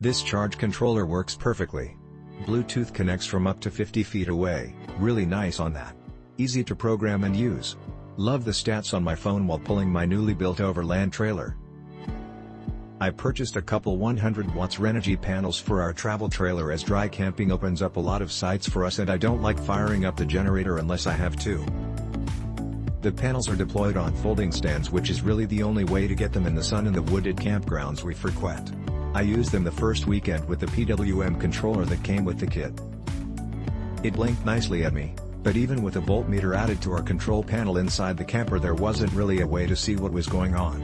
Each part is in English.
This charge controller works perfectly. Bluetooth connects from up to 50 feet away, really nice on that. Easy to program and use. Love the stats on my phone while pulling my newly built overland trailer. I purchased a couple 100 watts Renogy panels for our travel trailer as dry camping opens up a lot of sites for us and I don't like firing up the generator unless I have to. The panels are deployed on folding stands, which is really the only way to get them in the sun in the wooded campgrounds we frequent. I used them the first weekend with the PWM controller that came with the kit. It blinked nicely at me, but even with a voltmeter added to our control panel inside the camper there wasn't really a way to see what was going on.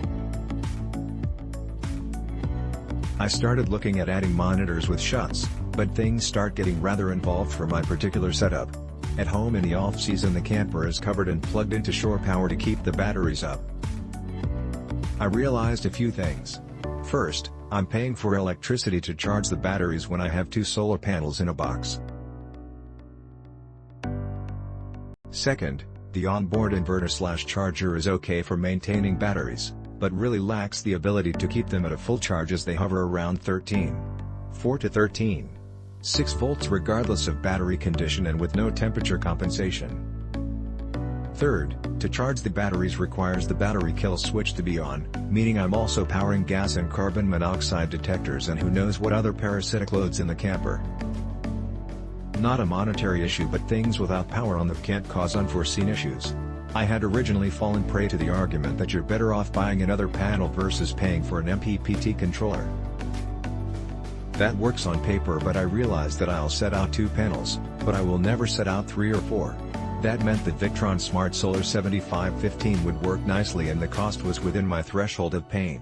I started looking at adding monitors with shuts, but things start getting rather involved for my particular setup. At home in the off-season the camper is covered and plugged into shore power to keep the batteries up. I realized a few things. First, I'm paying for electricity to charge the batteries when I have two solar panels in a box. Second, the onboard inverter/charger is okay for maintaining batteries, but really lacks the ability to keep them at a full charge as they hover around 4 to 13.6 volts regardless of battery condition and with no temperature compensation. Third, to charge the batteries requires the battery kill switch to be on, meaning I'm also powering gas and carbon monoxide detectors and who knows what other parasitic loads in the camper. Not a monetary issue, but things without power on them can't cause unforeseen issues. I had originally fallen prey to the argument that you're better off buying another panel versus paying for an MPPT controller. That works on paper, but I realized that I'll set out 2 panels, but I will never set out 3 or 4. That meant that Victron SmartSolar 7515 would work nicely and the cost was within my threshold of pain.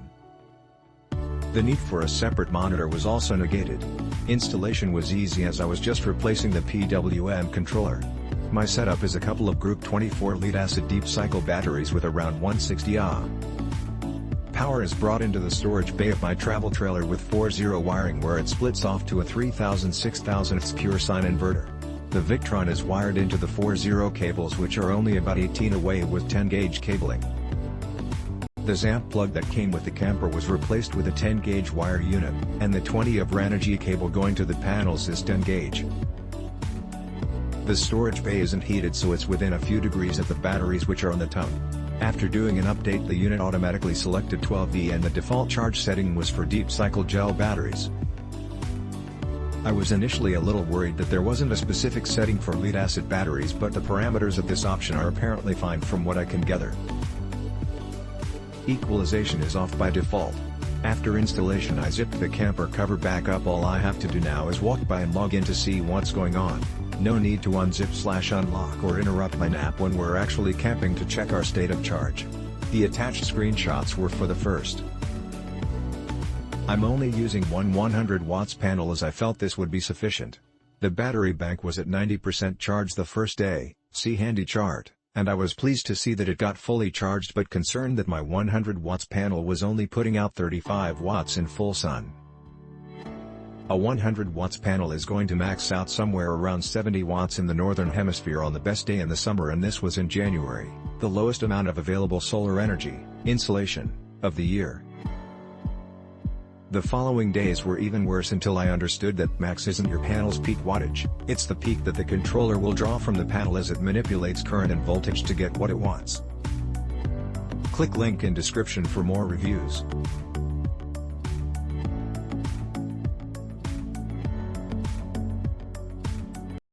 The need for a separate monitor was also negated. Installation was easy as I was just replacing the PWM controller. My setup is a couple of Group 24 lead-acid deep-cycle batteries with around 160 Ah. Power is brought into the storage bay of my travel trailer with 4-0 wiring where it splits off to a 3000/6000 pure sine inverter. The Victron is wired into the 4-0 cables which are only about 18 away with 10-gauge cabling. The ZAMP plug that came with the camper was replaced with a 10-gauge wire unit, and the 20 of Renogy cable going to the panels is 10-gauge. The storage bay isn't heated so it's within a few degrees of the batteries which are on the tongue. After doing an update the unit automatically selected 12V and the default charge setting was for deep cycle gel batteries. I was initially a little worried that there wasn't a specific setting for lead-acid batteries, but the parameters of this option are apparently fine from what I can gather. Equalization is off by default. After installation I zipped the camper cover back up. All I have to do now is walk by and log in to see what's going on. No need to unzip/unlock or interrupt my nap when we're actually camping to check our state of charge. The attached screenshots were for the first. I'm only using one 100 watts panel as I felt this would be sufficient. The battery bank was at 90% charge the first day, see handy chart, and I was pleased to see that it got fully charged but concerned that my 100 watts panel was only putting out 35 watts in full sun. A 100 watts panel is going to max out somewhere around 70 watts in the northern hemisphere on the best day in the summer, and this was in January, the lowest amount of available solar energy insolation of the year. The following days were even worse until I understood that max isn't your panel's peak wattage, it's the peak that the controller will draw from the panel as it manipulates current and voltage to get what it wants. Click link in description for more reviews.